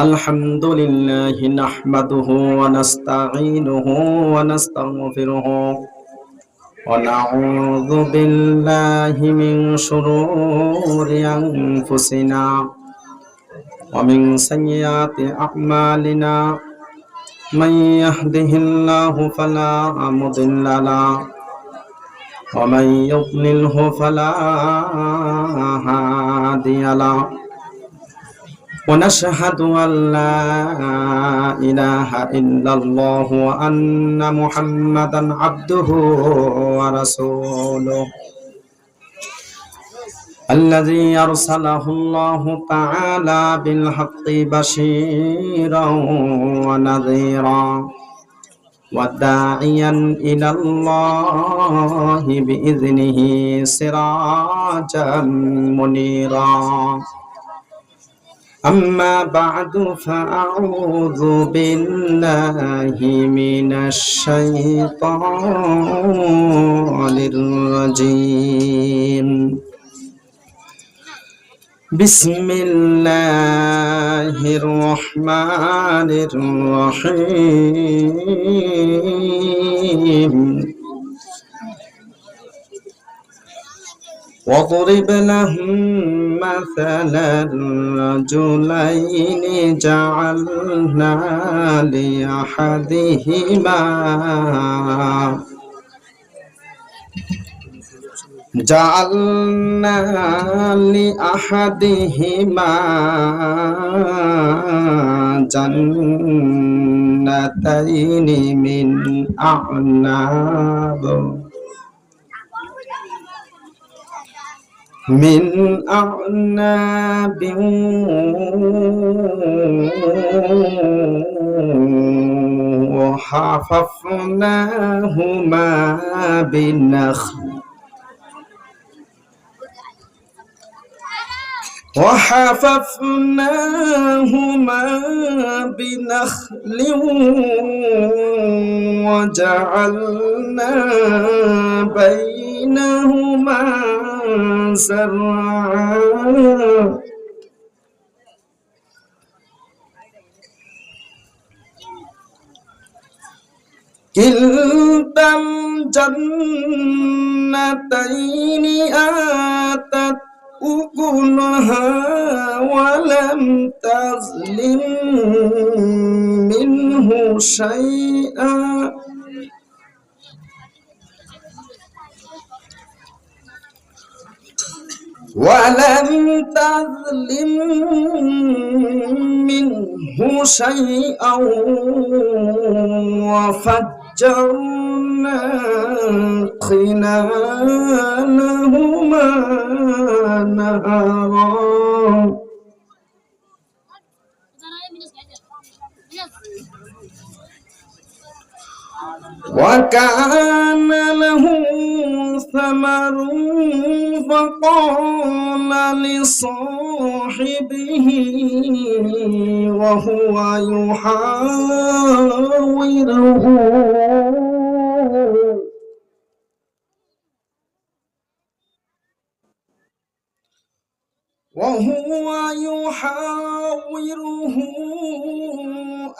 الحمد لله نحمده ونستعينه ونستغفره ونعوذ بالله من شرور أنفسنا ومن سيئات أعمالنا من يهده الله فلا مضل له ومن يضلله فلا هادي له ونشهد أن لا إله إلا الله وأن محمدا عبده ورسوله الذي أرسله الله تعالى بالحق بشيرا ونذيرا وداعيا إلى الله بإذنه سراجا منيرا أما بعد فأعوذ بالله من الشيطان الرجيم بسم الله الرحمن الرحيم واضرب لهم مثلا رجلين جعلنا لأحدهما جنتين من أعناب وحففناهما بنخل وجعلنا بينهما زرعا كلتا الجنتين آتت أكلها ولم تظلم منه شيئا وفجرنا خلالهما نهرا وكان له ثمر فقال لصاحبه وهو يحاوره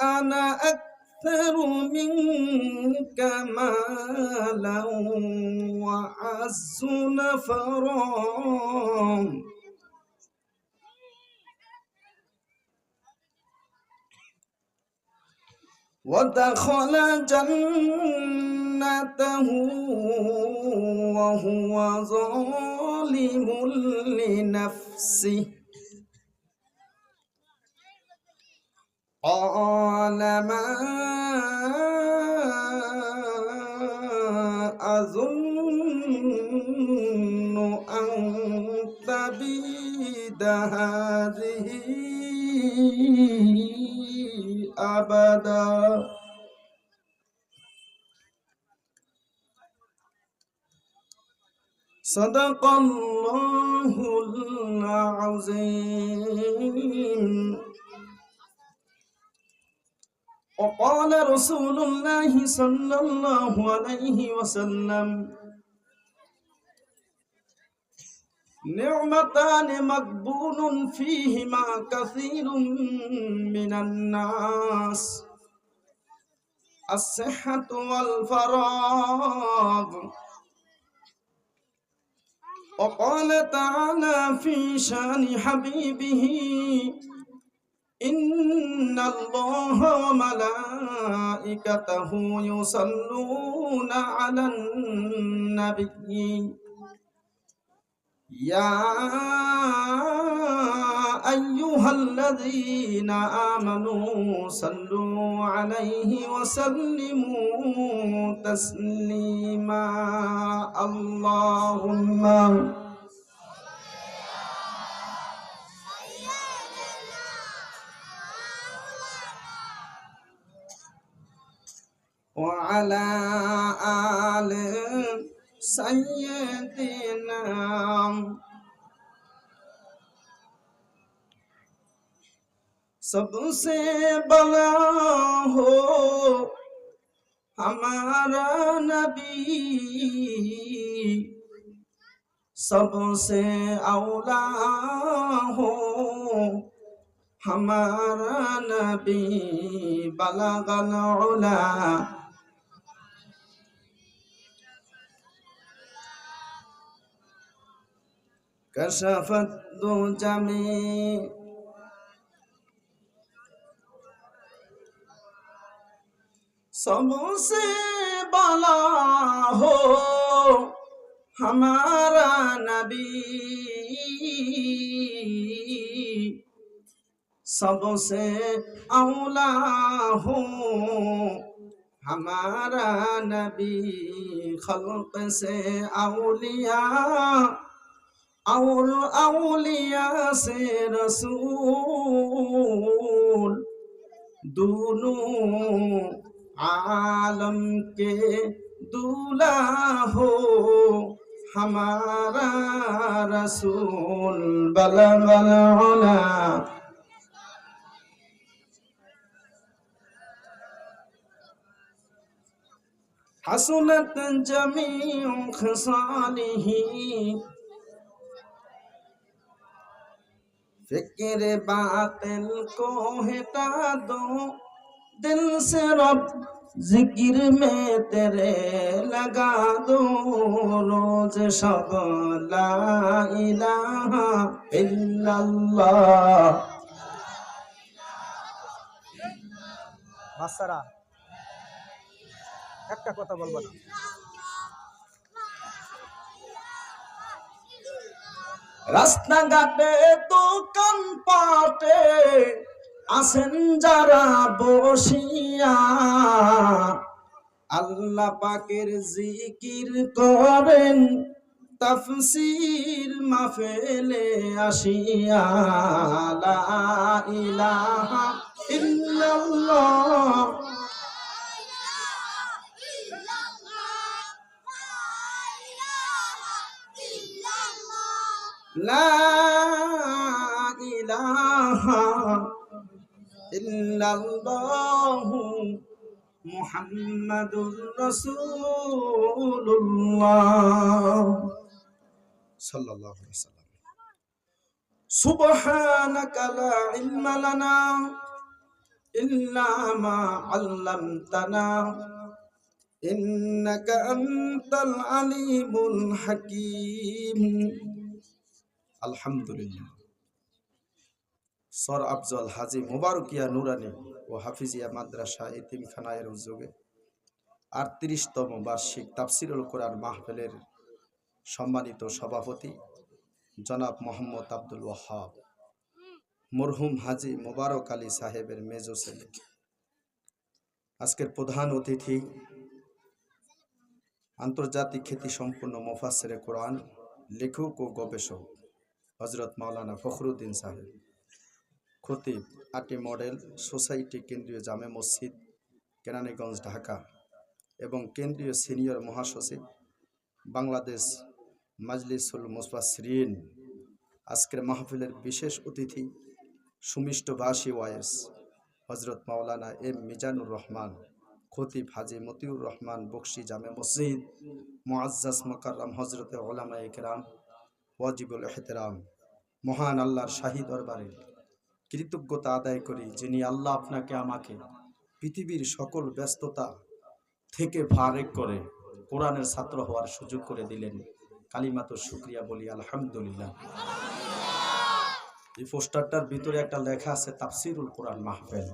أنا أكثر منك مالا وأعز نفرا ودخل جنته وهو ظالم لنفسه قال ما أظن أن تبيد هذه أبدا صدق الله العظيم. وقال رسول الله صلى الله عليه وسلم نعمتان مغبون فيهما كثير من الناس الصحة والفراغ. وقال تعالى في شان حبيبه إن الله وملائكته يصلون على النبي يا أيها الذين آمنوا صلوا عليه وسلموا تسليما. اللهم وعلى آل سيدنا. सबसे बड़ा हो हमारा नबी, सबसे औला हो हमारा नबी, बलगल उला कशफत दुजमी। सबसे बड़ा हो हमारा नबी, सबसे औला हो हमारा नबी, खल्क से औलिया और औलिया से रसूल, दोनों आलम के दूल्हा हो हमारा रसूल, बलगल उला हसनत जमीउ खसालिही। फिक्र बातिल को हटा दो दिल से रब, जिक्र में तेरे लगा दो रोज शब ला इलाहा इल्लल्लाह। বাচ্চারা একটা কথা বলবো না। রাস্তাঘাটে দোকান পাটে আসেন যারা বসিয়া, আল্লাহ পাকের জিকির করেন তাফসীর মাহফিলে আসিয়া। লা ইলাহা ইল্লাল্লাহ লা ইলাহা ইল্লাল্লাহু মুহাম্মাদুর রাসূলুল্লাহ সাল্লাল্লাহু আলাইহি ওয়াসাল্লাম। সুবহানাকা লা ইলমা লানা ইল্লা মা আল্লামতানা ইন্নাকা আনতাল আলিমুল হাকীম। আলহামদুলিল্লাহ। সর আফজল হাজী মুবারকিয়া নুরানী ও হাফিজিয়া মাদ্রাসা এতিমখানায়ের উদ্যোগে ৩৮তম বার্ষিক তাফসিরুল কোরআন মাহফিলের সম্মানিত সভাপতি জনাব মোহাম্মদ আব্দুল ওয়াহাব, মরহুম হাজী মোবারক আলী সাহেবের মেজো ছেলে। আজকের প্রধান অতিথি আন্তর্জাতিক খ্যাতিসম্পন্ন মুফাসসিরে কোরআন, লেখক ও গবেষক হযরত মাওলানা ফখরুদ্দিন সাহেব, খতিব, আটি মডেল সোসাইটি, কেন্দ্রীয় জামে মসজিদ, কেরানীগঞ্জ, ঢাকা এবং কেন্দ্রীয় সিনিয়র মহাসচিব, বাংলাদেশ মাজলিসুল মুফাসসিরিন। আজকের মাহফিলের বিশেষ অতিথি সুমিষ্টভাষী ওয়াইস হযরত মাওলানা এম মিজানুর রহমান, খতিব হাজী মতিউর রহমান বকশী, জামে মসজিদ, মুআজ্জাজ মুকাররম হযরতে উলামায়ে কেরাম, ওয়াজিবুল ইহতিরাম, মহান আল্লাহর শাহী দরবারে কৃতজ্ঞতা আদায় করি, যিনি আল্লাহ আপনাকে আমাকে পৃথিবীর সকল ব্যস্ততা থেকে ফারেক করে কোরআনের ছাত্র হওয়ার সুযোগ করে দিলেন। কালিমাতো শুকরিয়া বলি আলহামদুলিল্লাহ। এই পোস্টারটার ভিতরে একটা লেখা আছে তাফসিরুল কোরআন মাহফিল।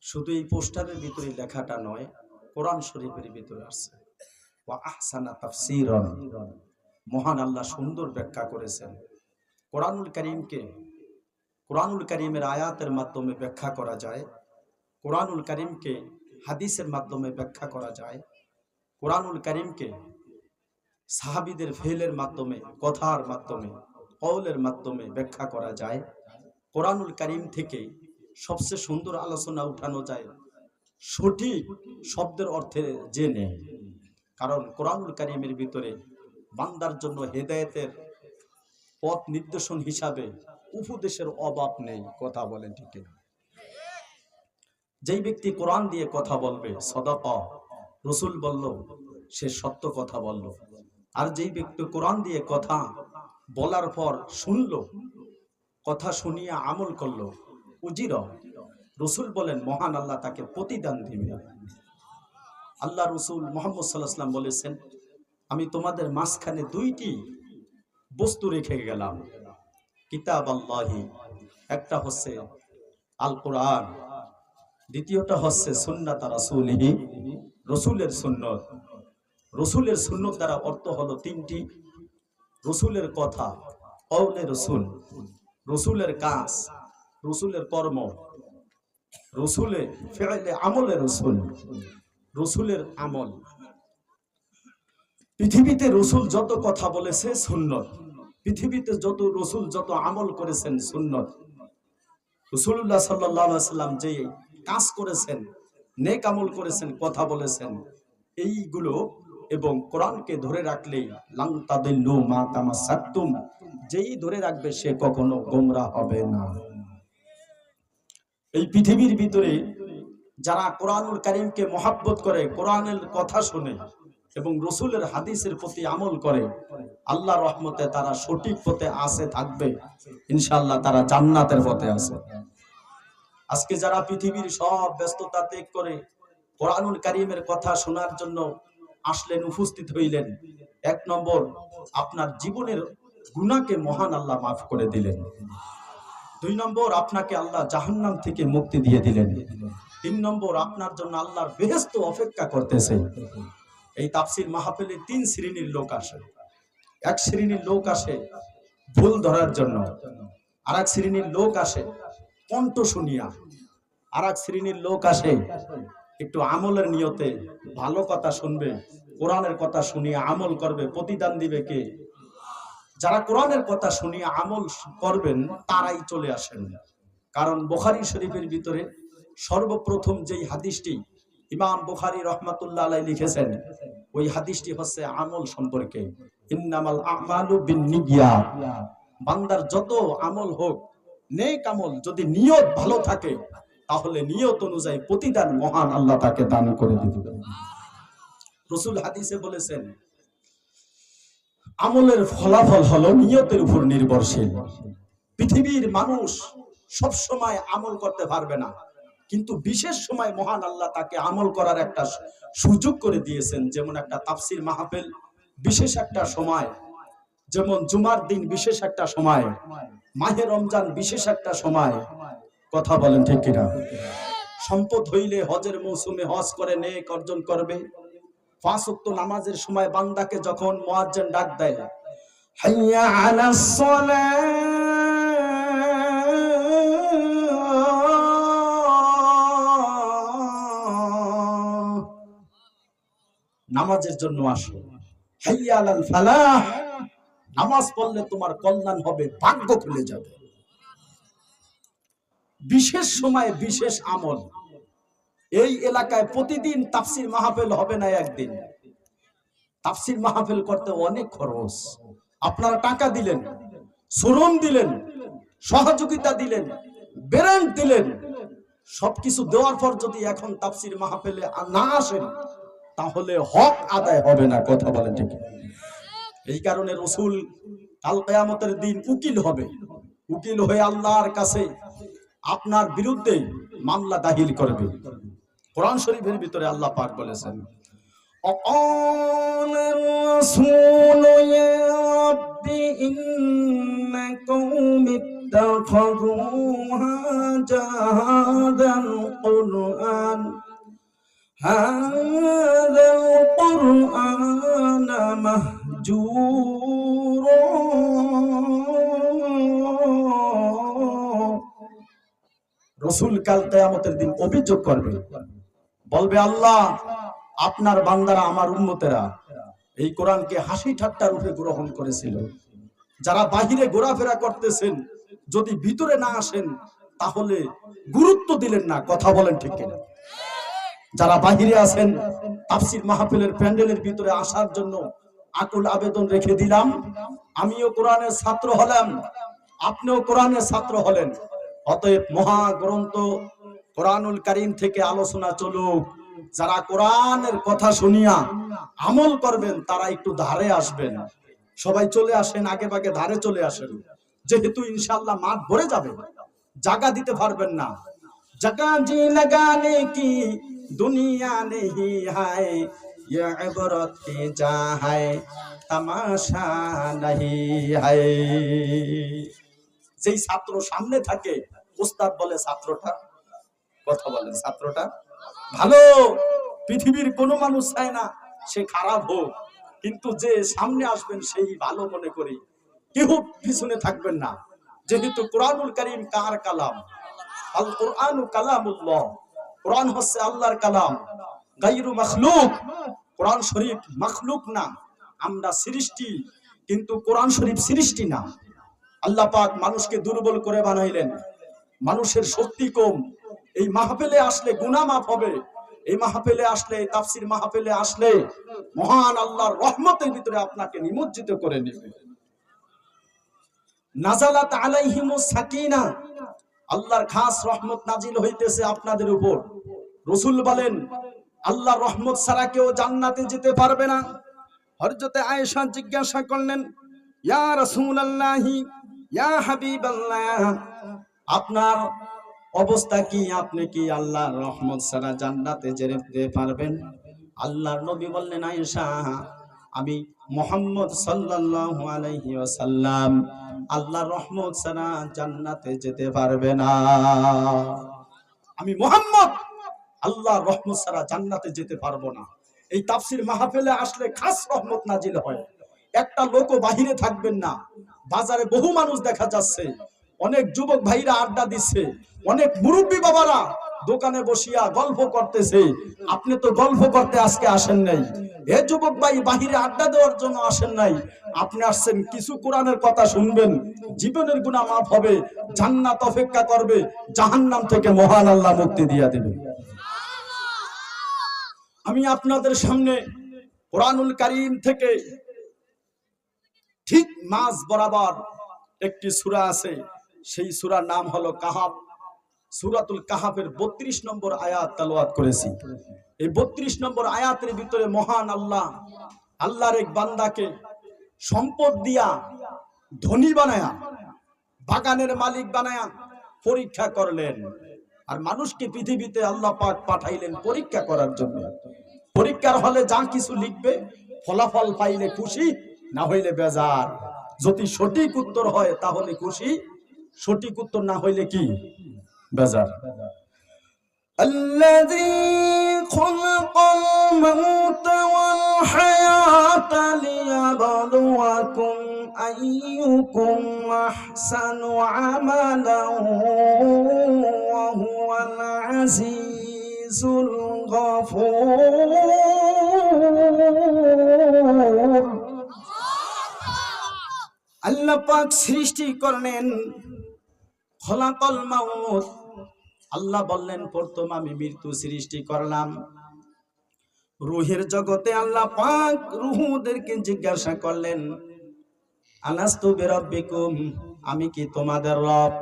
শুধু এই পোস্টারের ভিতরে লেখাটা নয়, কোরআন শরীফের ভিতরে আছে ওয়া আহসানা তাফসীরান, মহান আল্লাহ সুন্দর ব্যাখ্যা করেছেন। কোরআনুল কারীমকে কোরআনুল কারীমের আয়াতের মাধ্যমে ব্যাখ্যা করা যায়, কোরআনুল কারীমকে হাদিসের মাধ্যমে ব্যাখ্যা করা যায়, কোরআনুল কারীমকে সাহাবীদের ফেলের মাধ্যমে, কথার মাধ্যমে, কওলের মাধ্যমে ব্যাখ্যা করা যায়। কোরআনুল কারীম থেকে সবচেয়ে সুন্দর আলোচনা উঠানো যায় সঠিক শব্দের অর্থে জেনে, কারণ কোরআনুল কারীমের ভিতরে বান্দার জন্য হেদায়েতের পথ নির্দেশন হিসাবে উপদেশের অভাব নেই। কথা বলেন ঠিক না? যেই ব্যক্তি কোরআন দিয়ে কথা বলবে, সদাকা, রাসূল বলল, সে সত্য কথা বলল। আর যেই ব্যক্তি কোরআন দিয়ে কথা বলার পর শুনলো, কথা শুনিয়ে আমল করলো, উজির, রাসূল বলেন মহান আল্লাহ তাকে প্রতিদান দিবে। আল্লাহ রাসূল মুহাম্মদ সাল্লাল্লাহু আলাইহি ওয়াসাল্লাম বলেছেন, আমি তোমাদের মাঝখানে দুইটি বস্তু রেখে গেলাম, কিতাব আল্লাহি, একটা হচ্ছে আল কোরআন, দ্বিতীয়টা হচ্ছে সুন্নাত রাসূলিহি, রাসূলের সুন্নত। রাসূলের সুন্নত দ্বারা অর্থ হলো তিনটি: রাসূলের কথা, কওলে রাসূল, রাসূলের কাজ, রাসূলের কর্ম, রাসূলের ফি'লে আমলে রাসূল, রাসূলের আমল। পৃথিবীতে রাসূল যত কথা বলেছে সুন্নত, পৃথিবীতে যত রাসূল যত আমল করেছেন সুন্নত। রাসূলুল্লাহ সাল্লাল্লাহু আলাইহি ওয়াসাল্লাম যে কাজ করেছেন, নেক আমল করেছেন, কথা বলেছেন, এইগুলো এবং কোরআনকে ধরে রাখলেই লান তাদিল্লু মা তামাসসাকতুম, যেই ধরে রাখবে সে কখনো গোমরাহ হবে না। এই পৃথিবীর ভিতরে যারা কোরআনুল কারীমকে মহব্বত করে, কোরআনের কথা শুনে এবং রাসূলের হাদিসের প্রতি আমল করে, আল্লাহর রহমতে তারা সঠিক পথে আছে, থাকবে ইনশাআল্লাহ, তারা জান্নাতের পথে আছে। আজকে যারা পৃথিবীর সব ব্যস্ততা ত্যাগ করে কোরআনুল কারীমের কথা শোনার জন্য আসলেন, উপস্থিত হইলেন, এক নম্বর আপনার জীবনের গুনাহকে মহান আল্লাহ মাফ করে দিলেন। দুই নম্বর আপনাকে আল্লাহ জাহান্নাম থেকে মুক্তি দিয়ে দিলেন। তিন নম্বর আপনার জন্য আল্লাহর বেহেশত অপেক্ষা করতেছে। এই তাফসীর মাহফিলে তিন শ্রেণীর লোক আসে। এক শ্রেণীর লোক আসে ভুল ধরার জন্য, আর এক শ্রেণীর লোক আসে কণ্ঠ শুনিয়া, আর এক শ্রেণীর লোক আসে একটু আমলের নিয়তে, ভালো কথা শুনবে, কোরআনের কথা শুনিয়ে আমল করবে। প্রতিদান দিবে কে? যারা কোরআনের কথা শুনিয়ে আমল করবেন তারাই চলে আসেন। কারণ বুখারী শরীফের ভিতরে সর্বপ্রথম যেই হাদিসটি ইমাম বুখারী রাহমাতুল্লাহ আলাইহি লিখেছেন, ওই হাদিসটি হচ্ছে আমল সম্পর্কে। ইন্নামাল আমালু বিন্নিয়াত, বান্দার যত আমল হোক, নেক আমল, যদি নিয়ত ভালো থাকে তাহলে নিয়ত অনুযায়ী প্রতিদান মহান আল্লাহ তাকে দান করে দিবেন। রাসূল হাদিসে বলেছেন, আমলের ফলাফল হলো নিয়তের উপর নির্ভরশীল। পৃথিবীর মানুষ সব সময় আমল করতে পারবে না, কিন্তু বিশেষ সময় মহান আল্লাহ তাকে আমল করার একটা সুযোগ করে দিয়েছেন। যেমন একটা তাফসীর মাহফিল বিশেষ একটা সময়, যেমন জুমার দিন বিশেষ একটা সময়, মাহে রমজান বিশেষ একটা সময়। কথা বলেন ঠিক কিনা? সম্পদ হইলে হজের মৌসুমে হজ করে নেক অর্জন করবে। 5 ওয়াক্ত নামাজের সময় বান্দাকে যখন মুয়াজ্জিন ডাক দেয়, হাইয়া আলাস সালাহ, নামাজের জন্য আসো, হাইয়া আলাল ফালাহ, নামাজ পড়লে তোমার কল্যাণ হবে, ভাগ্য খুলে যাবে। বিশেষ সময়ে বিশেষ আমল। এই এলাকায় প্রতিদিন তাফসীর মাহফিল হবে না একদিন। তাফসীর মাহফিল করতে অনেক খরচ। আপনারা টাকা দিলেন, শ্রম দিলেন, সহযোগিতা দিলেন, ব্র্যান্ড দিলেন, সবকিছু দেওয়ার পর যদি এখন তাফসীর মাহফিলে না আসেন তাহলে হক আদায় হবে না। কথা বলেন ঠিক? এই কারণে রাসূল কাল কিয়ামতের দিন উকিল হবে, উকিল হয়ে আল্লাহর কাছে আপনার বিরুদ্ধে মামলা দাখিল করবে। কোরআন শরীফের ভিতরে আল্লাহ পাক বলেছেন, وقال الرسول يا رب إن قومي اتخذوا هذا القرآن مهجورا রসুল কাল কিয়ামতের দিন অভিযোগ করবে, বলবে আল্লাহ আপনার বান্দারা আমার উম্মতেরা এই কোরআনকে হাসি ঠাট্টা রূপে গ্রহণ করেছিল। যারা বাহিরে ঘোরাফেরা করতেছেন যদি ভিতরে না আসেন তাহলে গুরুত্ব দিলেন না। কথা বলেন ঠিক কিনা? যারা বাহিরে আছেন তাফসীর মাহফিলের প্যান্ডেলের ভিতরে আসার জন্য আকুল আবেদন রেখে দিলাম। আমিও কোরআনের ছাত্র হলাম, আপনিও কোরআনের ছাত্র হলেন। অতএব মহাগ্রন্থ কোরআনুল কারীম থেকে আলোচনা চলুক। যারা কোরআনের কথা শুনিয়া আমল করবেন তারা একটু ধারে আসবেন। সবাই চলে আসেন, আগে ভাগে ধারে চলে আসেন, যেহেতু ইনশাআল্লাহ মাঠ ভরে যাবে। জায়গা দিতে পারবেন না। জায়গা জি লাগানে কি দুনিয়া নেহি হায়, ये इबरत की जा है तमाशा नहीं है। যেই ছাত্র সামনে থাকে উস্তাদ বলে ছাত্রটা, কথা বলেন, ছাত্রটা ভালো। পৃথিবীর কোনো মানুষ চায় না সে খারাপ হোক, কিন্তু যে সামনে আসবেন সেই ভালো মনে করি, কেউ পিছনে থাকবেন না। যেহেতু কোরআনুল কারীম কার কালাম? আল কোরআনু কালামুল্লাহ। কোরআন হচ্ছে আল্লাহর কালাম, গায়রু মাখলুক। কোরআন শরীফ মাখলুক না, আমরা সৃষ্টি, কিন্তু কোরআন শরীফ সৃষ্টি না। আল্লাহ পাক মানুষকে দুর্বল করে বানাইলেন, মানুষের শক্তি কম। এই মাহফিলে আসলে গুনাহ মাফ হবে, এই মাহফিলে আসলে, তাফসীর মাহফিলে আসলে মহান আল্লাহর রহমতের ভিতরে আপনাকে নিমজ্জিত করে নেবে। নাজালাত আলাইহিমুস সাকিনা, আল্লাহর খাস রহমত নাজিল হইতেছে আপনাদের উপর। রাসূল বলেন আল্লাহর রহমত ছাড়া কেউ জান্নাতে যেতে পারবে না। হযরতে আয়েশা জিজ্ঞাসা করলেন, ইয়া রাসূলুল্লাহি, ইয়া হাবিবাল্লাহ, আপনার অবস্থা কি? আপনি কি আল্লাহর রহমত ছাড়া জান্নাতে যেতে পারবেন? আল্লাহর নবী বললেন, আয়েশা, আমি মুহাম্মদ সাল্লাল্লাহু আলাইহি ওয়াসাল্লাম আল্লাহর রহমত ছাড়া জান্নাতে যেতে পারবে না। আমি মুহাম্মদ আল্লাহর রহমত ছাড়া জান্নাতে যেতে পারবো না। এই তাফসীর মাহফিলে আসলে খাস রহমত নাজিল হয়। একটা লোকও বাহিরে থাকবেন না। বাজারে বহু মানুষ দেখা যাচ্ছে, অনেক যুবক ভাইরা আড্ডা দিচ্ছে, অনেক মুরব্বী বাবারা দোকানে বসিয়া গল্প করতেছে। আপনি তো গল্প করতে আজকে আসেন নাই। এ যুবক ভাই, বাহিরে আড্ডা দেওয়ার জন্য আসেন নাই, আপনি আসছেন কিছু কোরআনের কথা শুনবেন, জীবনের গুনাহ মাফ হবে, জান্নাত অপেক্ষা করবে, জাহান্নাম থেকে মহান আল্লাহ মুক্তি দিয়া দেবে। আমি আপনাদের সামনে কোরআনুল কারীম থেকে ঠিক মাঝ বরাবর একটি সূরা আছে, সেই সূরার নাম হলো কাহাফ। সূরাতুল কাহাফের 32 নম্বর আয়াত তেলাওয়াত করেছি। এই 32 নম্বর আয়াতের ভিতরে মহান আল্লাহ আল্লাহর এক বান্দাকে সম্পদ দিয়া ধনী বানায়া, বাগানের মালিক বানায়া পরীক্ষা করলেন। আর মানুষকে পৃথিবীতে আল্লাহ পাক পাঠাইলেন পরীক্ষা করার জন্য। পরীক্ষার হলে যা কিছু লিখবে, ফলাফল পাইলে খুশি, না হইলে বেজার। যদি সঠিক উত্তর হয় তাহলে খুশি, সঠিক উত্তর না হইলে কি? বেজার। الذي خلق الموت والحياة ليبلوكم أيكم أحسن عملا وهو العزيز الغفور। আল্লাহ পাক সৃষ্টি করলেন খলাকাল মাউত। আল্লাহ বললেন প্রথম আমি মৃত্যু সৃষ্টি করলাম। রূহের জগতে আল্লাহ পাক রূহদেরকে জিজ্ঞাসা করলেন, আলাস্তু বিরাব্বিকুম, আমি কি তোমাদের রব?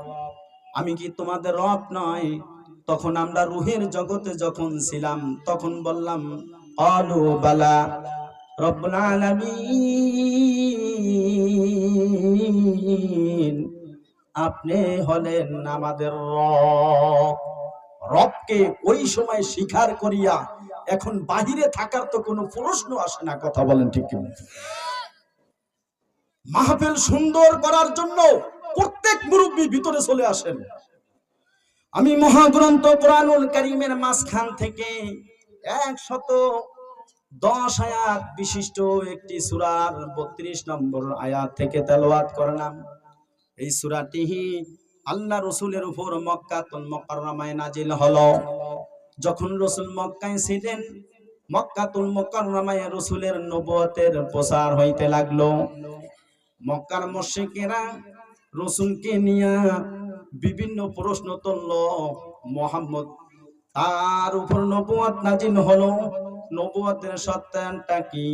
আমি কি তোমাদের রব নয়? তখন আমরা রূহের জগতে যখন ছিলাম তখন বললাম, ক্বালু বালা রব্বুল আলামিন। আলামিন, আপনি হলেন আমাদের রব। রবকে ওই সময় স্বীকার করিয়া এখন বাহিরে থাকার তো কোনো প্রশ্ন আসে না। কথা বলেন ঠিক কিনা? মাহফিল সুন্দর করার জন্য প্রত্যেক মুরব্বী ভিতরে চলে আসেন। আমি মহাগ্রন্থ কোরআনুল কারীমের মাঝখান থেকে 110 আয়াত বিশিষ্ট একটি সূরার 32 নম্বর আয়াত থেকে তেলাওয়াত করলাম। এই সূরাটি আল্লাহ রাসূলের উপর মক্কাতুল মুকাররমায় নাজিল হলো। যখন রাসূল মক্কায় ছিলেন, মক্কাতুল মুকাররমায় রাসূলের নবুয়তের প্রচার হইতে লাগলো। মক্কার মুশরিকেরা রাসূলকে নিয়ে বিভিন্ন প্রশ্ন তুলল। মুহাম্মদ তার উপর নবুয়ত নাজিল হলো, নবুয়তের সত্যায়নটা কি?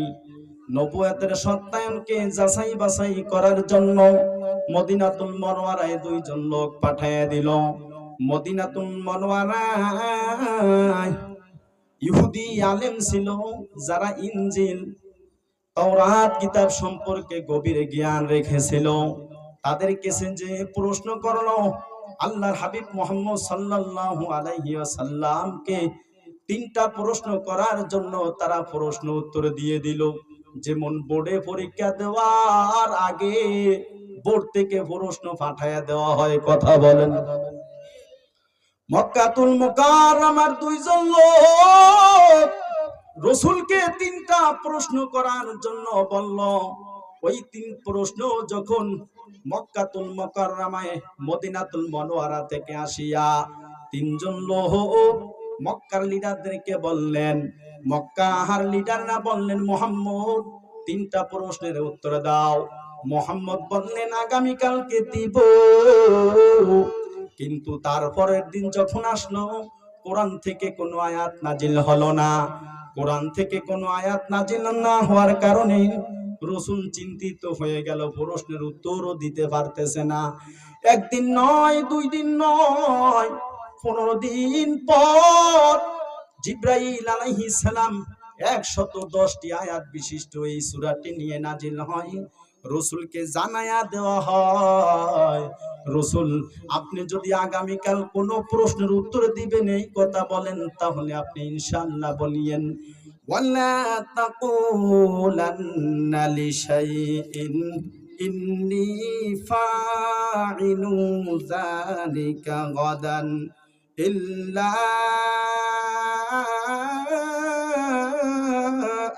নবুয়তের সত্যায়নকে যাচাই বাছাই করার জন্য মদিনাতুল মুনাওয়ারায় 2 জন লোক পাঠিয়ে দিল। মদিনাতুল মুনাওয়ারায় ইহুদি আলেম ছিল, যারা ইনজিল তাওরাত কিতাব সম্পর্কে গভীর জ্ঞান রেখেছিল। তাদের কাছে যে প্রশ্ন করলো, আল্লাহর হাবিব মুহাম্মদ সাল্লাল্লাহু আলাইহি ওয়াসাল্লামকে 3টা প্রশ্ন করার জন্য তারা প্রশ্ন উত্তর দিয়ে দিল। যেমন বোর্ডে পরীক্ষা দেওয়ার আগে বোর্ড থেকে প্রশ্ন পাঠায়া দেওয়া হয়। কথা বলেন। মক্কাতুল মুকাররমার 2 জন লোক রাসূলকে 3টা প্রশ্ন করার জন্য বলল। ওই 3 প্রশ্ন যখন মক্কাতুল মুকাররমায় মদিনাতুল মুনাওয়ারা থেকে আসিয়া 3 জন লোক মক্কার লিডারদেরকে বললেন, মক্কার লিডাররা বললেন, মুহাম্মদ 3টা প্রশ্নের উত্তর দাও। মুহাম্মদ বললেন, আগামী কালকে দিব। কিন্তু তারপরের দিন যখন আসলো, কোরআন থেকে কোনো আয়াত নাজিল হলো না। কোরআন থেকে কোনো আয়াত নাজিল না হওয়ার কারণে রাসূল চিন্তিত হয়ে গেল, প্রশ্নের উত্তরও দিতে পারতেছে না। একদিন নয়, 2 দিন নয়, 15 দিন পর জিবরাইল আলাইহিস সালাম 110টি আয়াত বিশিষ্ট এই সূরাটি নিয়ে নাজিল হয়। রাসূলকে জানায়া দেওয়া হয়, রাসূল আপনি যদি আগামীকাল কোনো প্রশ্নের উত্তর দিবেন এই কথা বলেন, তাহলে আপনি ইনশাআল্লাহ বলিয়েন, ওয়ালা তাকুলান্না লিশাইইন ইন্নী ফাইলু যালিকা গাদান ইল্লা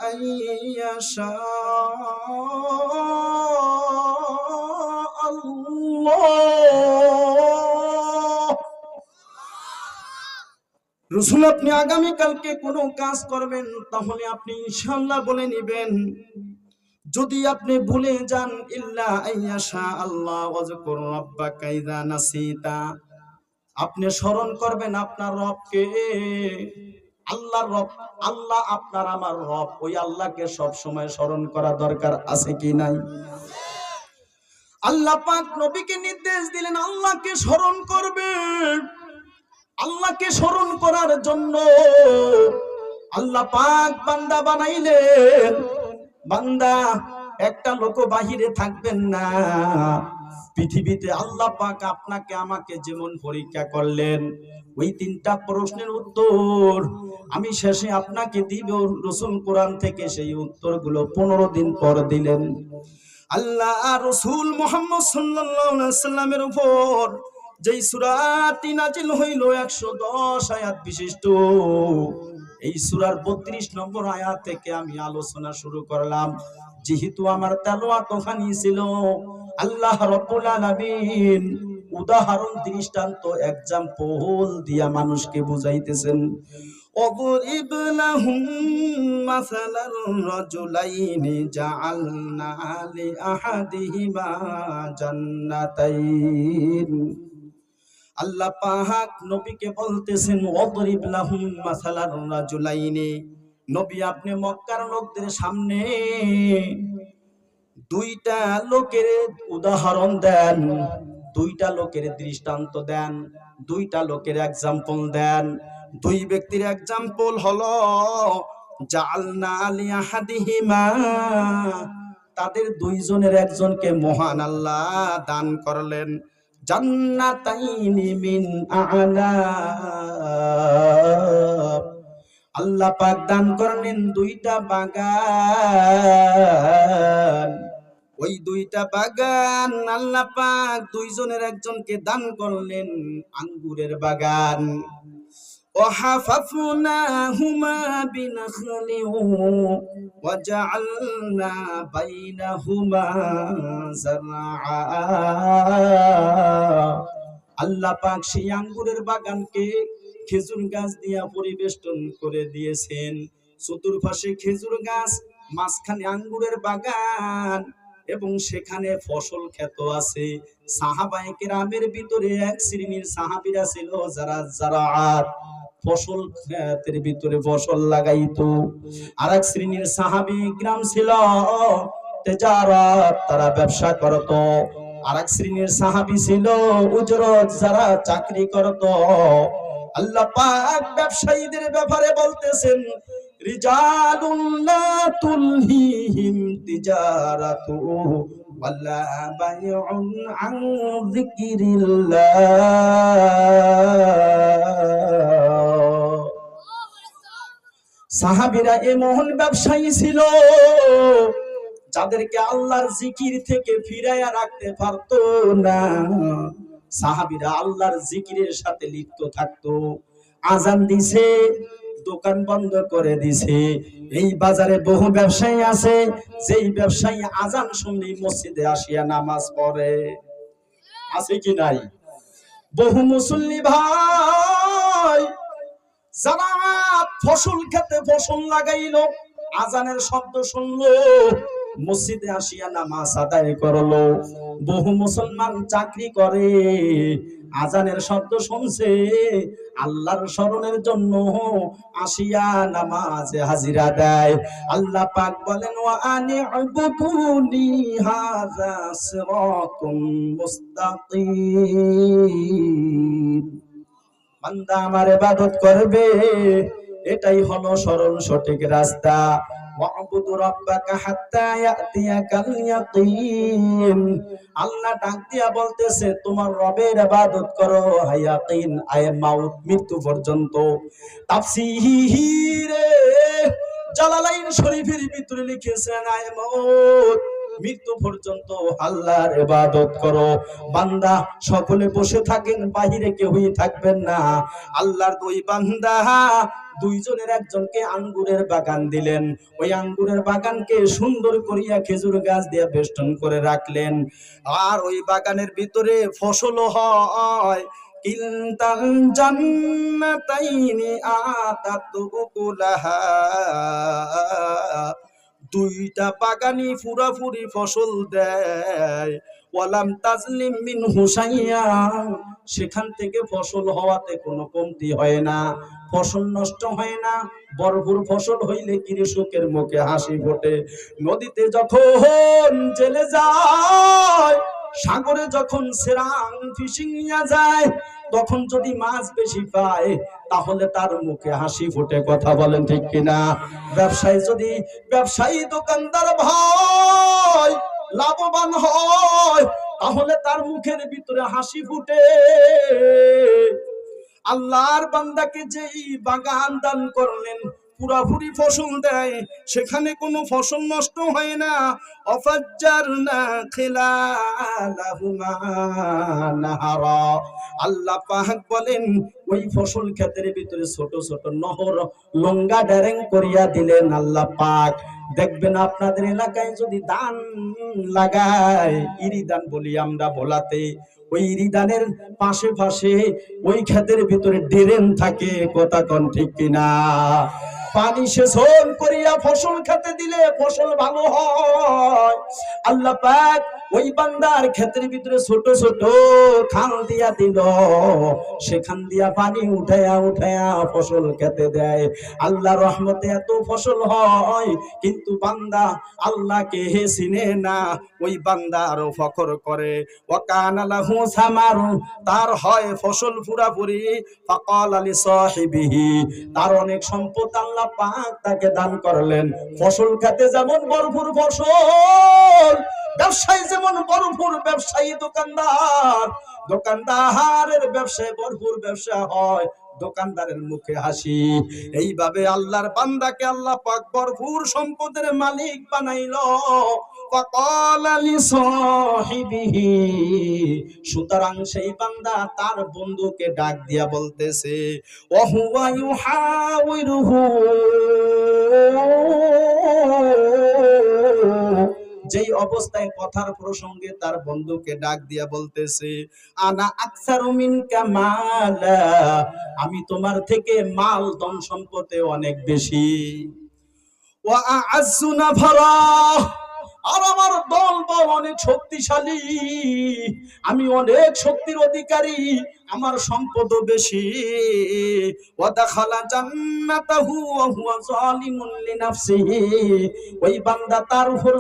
আইয়াশা রাসূল আপনি আগামী কালকে কোনো কাজ করবেন, তাহলে আপনি ইনশাআল্লাহ বলে নেবেন। যদি আপনি ভুলে যান, ইল্লা আইয়াশা আল্লাহ ওয়াজকুর রাব্বাকা ইযা নাসিতা, আপনি স্মরণ করবেন আপনার রবকে। আল্লাহর রব, আল্লাহ আপনার আমার রব, ওই আল্লাহকে সব সময় স্মরণ করা দরকার আছে কি নাই? আল্লাহ পাক নবীকে নির্দেশ দিলেন আল্লাহকে স্মরণ করবে। আল্লাহকে স্মরণ করার জন্য আল্লাহ পাক বান্দা বানাইলেন। বান্দা একটা লোক বাহিরে থাকবেন না। পৃথিবীতে আল্লাহ পাক আপনাকে আমাকে যেমন পরীক্ষা করলেন, ওই 3টা প্রশ্নের উত্তর আমি শেষে আপনাকে দিব। রাসূল কোরআন থেকে সেই উত্তরগুলো 15 দিন পর দিলেন। আল্লাহ রাসূল মুহাম্মদ সাল্লাল্লাহু আলাইহি ওয়াসাল্লামের উপর যেই সূরাটি নাজিল হইল 110 আয়াত বিশিষ্ট, এই সূরার 32 নম্বর আয়াত থেকে আমি আলোচনা শুরু করলাম। যেহেতু আমার তেলাওয়াত ওখানে ছিল, আল্লাহ রাব্বুল আলামিন উদাহরণ দৃষ্টান্ত এক্সাম্পল দিয়া মানুষকে বুঝাইতেছেন। وَاضْرِبْ لَهُم مَّثَلًا رَّجُلَيْنِ جَعَلْنَا لِأَحَدِهِمَا جَنَّتَيْنِ। আল্লাহ পাক নবীকে বলতেছেন, ওয়াদরিব লাহুম মাসালার রাজুলাইনি, নবী আপনি মক্কার লোকদের সামনে 2টা লোকের উদাহরণ দেন, 2টা লোকের দৃষ্টান্ত দেন, 2টা লোকের এক্সাম্পল দেন। 2 ব্যক্তির এক্সাম্পল হলো জাআলনা লিআহাদিহিমা তাদের দুইজনের একজনকে মহান আল্লাহ দান করলেন জান্নাতাইনি মিন আ'নাব। আল্লাহ পাক দান করলেন দুইটা বাগান। ওই দুইটা বাগান আল্লাহ পাক দুইজনের একজনকে দান করলেন আঙ্গুরের বাগান। وحففناهما بنخل وجعلنا بينهما زرعا। আল্লাহ পাক সেই আঙ্গুরের বাগানকে খেজুর গাছ দিয়া পরিবেষ্টন করে দিয়েছেন। চতুর্পাশে খেজুর গাছ, মাঝখানে আঙ্গুরের বাগান এবং সেখানে ফসল ক্ষেত আছে। সাহাবায়ে কেরামের ভিতরে এক শ্রেণীর সাহাবীরা ছিল যারা জারাআত ফসল ক্ষেতের ভিতরে ফসল লাগাইতো। আর এক শ্রেণীর সাহাবী গ্রাম ছিল তেজারাত, তারা ব্যবসা করত। আর এক শ্রেণীর সাহাবী ছিল উজরত, যারা চাকরি করত। আল্লাহ পাক ব্যবসায়ীদের ব্যাপারে বলতেছেন রিজালুন লা তুলহিহিম তিজারাতু ওয়ালা বাইউন আন যিকরিল্লাহ। সাহাবীরা এমন ব্যবসায়ী ছিল যাদেরকে আল্লাহর জিকির থেকে ফিরাইয়া রাখতে পারতো না। সাহাবীরা আল্লাহর জিকিরের সাথে লিপ্ত থাকতো। আজান দিছে, দোকান বন্ধ করে দিছে। এই বাজারে বহু ব্যবসায়ী আছে, যেই ব্যবসায়ী আজান শুনলেই মসজিদে আসিয়া নামাজ পড়ে। আছে কি নাই? বহু মুসল্লি ভাই যারা ফসল খেতে ফসল লাগাইলো, আজানের শব্দ শুনলো, মসজিদে আসিয়া নামাজ আদায় করলো। বহু মুসলমান চাকরি করে, আজানের শব্দ শুনছে, আল্লাহর স্মরণের জন্য আসিয়া নামাজে হাজিরা দেয়। আল্লাহ পাক বলেন ওয়া আনি'বুদুনি হাযা সিরাতুম মুস্তাকিম। বান্দা আমার ইবাদত করবে, এটাই হলো সরল সঠিক রাস্তা। ওয়া'বুদু রাব্বাকা হাত্তা ইয়াতিয়াকাল ইয়াকিন। আল্লাহ ডাক দিয়া বলতেছে তোমার রবের ইবাদত করো ইয়াকিন, আয় মাউত, মৃত্যু পর্যন্ত। তাফসীরে জালালাইন শরীফের ভিতরে লিখেছেন আয় মাউত, মৃত্যু পর্যন্ত আল্লাহর ইবাদত করো। বান্দা সকলে বসে থাকেন, বাহিরে কেউই থাকবেন না। আল্লাহর দুই বান্দা দুইজনের একজনকে আঙ্গুরের বাগান দিলেন। ওই আঙ্গুরের বাগানকে সুন্দর করিয়া খেজুর গাছ দিয়ে বেষ্টন করে রাখলেন। আর ওই বাগানের ভিতরে ফসলও হয়। কিলতাল জান্নাতাইনি আতাত উকুলাহা। দুইটা বাগানই ফুরাফুরি ফসল দেয়। ওয়ালাম তাজলিম মিনহু শাইয়া। সেখান থেকে ফসল হওয়াতে কোনো কমতি হয় না, ফসল নষ্ট হয় না। ভরপুর ফসল হইলে কৃষকের মুখে হাসি ফোটে। নদীতে যখন জেলে যায়, সাগরে যখন সেরাং ফিশিং নিয়ে যায়, তখন যদি মাছ বেশি পায় তাহলে তার মুখে হাসি ফুটে। কথা বলেন ঠিক কিনা? ব্যবসায়ী দোকানদার ভাই লাভবান হয়, তাহলে তার মুখের ভিতরে হাসি ফুটে। আল্লাহর বান্দাকে যেই বাগান দান করলেন, পুরাপুরি ফসল দেয়, সেখানে কোনো ফসল নষ্ট হয় না। অফাজ্জারনা খিলালাহুমা নাহারা। আল্লাহ পাক বলেন ওই ফসল ক্ষেতের ভিতরে ছোট ছোট নহর লঙ্গা ডেরেং করিয়া দিলেন আল্লাহ পাক। দেখবেন আপনাদের এলাকায় যদি ধান লাগায়, ইরি ধান বলি আমরা ভোলাতে, ওই ইরি ধানের পাশে পাশে ওই ক্ষেতের ভিতরে ড্রেন থাকে। কথা কোন ঠিক কিনা? পানি সেচন করিয়া ফসল খেতে দিলে ফসল ভালো হয়। আল্লাহ পাক ওই বান্দার ক্ষেতের ভিতরে ছোট ছোট খাল দিয়া দিল, সেখান দিয়া পানি উঠায়া উঠায়া ফসল খেতে দেয়। আল্লাহ রহমতে এত ফসল হয়, কিন্তু বান্দা আল্লাহকে চিনে না। ওই বান্দা আরো ফখর করে, ওয়াকানা লাহু সামারু, তার হয় ফসল পুরাপুরি, ফাকালা লিসাহিবিহি, তার অনেক সম্পদ আল্লাহ পাক তাকে দান করলেন। ফসল খেতে যেমন ভরপুর ফসল, ব্যবসায়ী যেমন ভরপুর ব্যবসায়ী, দোকানদারের ব্যবসায় ভরপুর ব্যবসা হয়, দোকানদারের মুখে হাসি। এইভাবে আল্লাহর বান্দাকে আল্লাহ পাক ভরপুর সম্পদের মালিক বানাইলো। ফাকালা লিসাহিবিহি, সুতরাং সেই বান্দা তার বন্ধুকে ডাক দিয়া বলতেছে, ওয়া হুয়া ইউহাওয়িরুহু, যেই অবস্থায় কথার প্রসঙ্গে তার বন্ধুকে ডাক দিয়া বলতেছে, আনা আকসারু মিনকা মালা, আমি তোমার থেকে মাল ধন সম্পদে অনেক বেশি, ওয়া আ'আজ্জু নাফারা, আর আমার দল বল অনেক শক্তিশালী, আমি অনেক শক্তির অধিকারী, আমার সম্পদও বেশি। ওয়া দাখালা জান্নাতাহু ওয়া হুয়া যালিমুন লিনাফসিহি, ওই বান্দা তার উপর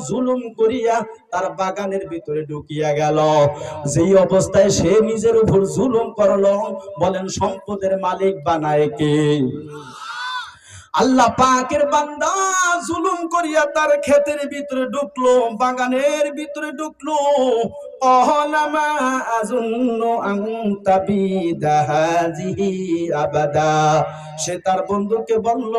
জুলুম করিয়া তার বাগানের ভিতরে ঢুকিয়া গেল। যেই অবস্থায় সে নিজের উপর জুলুম করলো, বলেন সম্পদের মালিক বানায় কে? আল্লাহ পাকের বান্দা জুলুম করিয়া তার ক্ষেতের ভিতরে ঢুকলো, বাগানের ভিতরে ঢুকলো। অহলামা আযুন্নু আন তাবিদা হাযিহি আবাদা, সে তার বন্ধুকে বলল,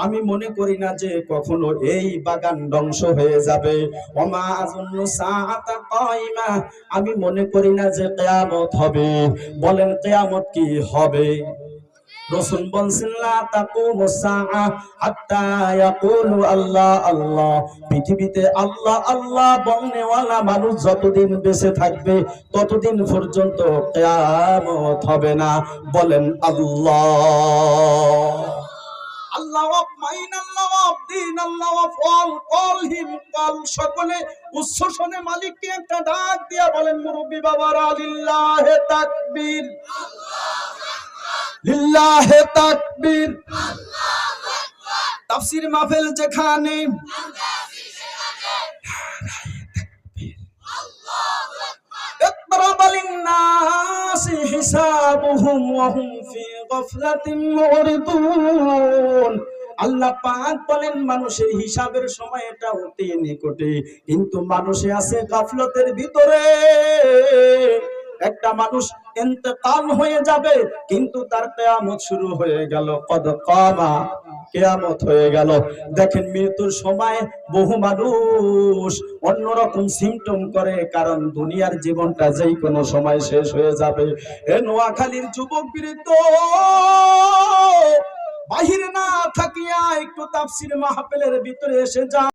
আমি মনে করি না যে কখনো এই বাগান ধ্বংস হয়ে যাবে। ওমা আযুন্নু সাআতা কায়মা, আমি মনে করি না যে কিয়ামত হবে। বলেন কিয়ামত কি হবে? রাসূল বলেন, লা তাকুমুস সাআ হাত্তা ইয়াকুলু আল্লাহ আল্লাহ, পৃথিবীতে আল্লাহ আল্লাহ বলনেওয়ালা মানুষ যতদিন বেঁচে থাকবে ততদিন পর্যন্ত কিয়ামত হবে না। বলেন আল্লাহ। আল্লাহ অফ মাইন, আল্লাহ অফ দিন, আল্লাহ of all, call him call, সকলে উচ্চস্বরে মালিককে একটা ডাক দিয়া বলেন, মুরব্বি বাবারা, লিল্লাহে তাকবীর, লিল্লাহে তাকবীর। তাফসীর মাহফিল যেখানে, ইকরাবা লিন-নাসি হিসাবুহুম ওয়া হুম ফি গাফলাতিন মুরিদুন। আল্লাহ পাক বলেন, মানুষের হিসাবের সময় এটা অতি নিকটে, কিন্তু মানুষে আছে গাফলতের ভিতরে। একটা মানুষ ইন্তেকাল হয়ে যাবে, কিন্তু তার কিয়ামত শুরু হয়ে গেল, কদ কামা, কিয়ামত হয়ে গেল। দেখেন মৃত্যুর সময় বহু মানুষ অন্যরকম সিমটম করে, কারণ দুনিয়ার জীবনটা যেই কোনো সময় শেষ হয়ে যাবে। এ নোয়াখালীর যুবক বৃদ্ধ, বাহিরে না থাকিয়া একটু তাফসীর মাহফিলের ভিতরে এসে যা।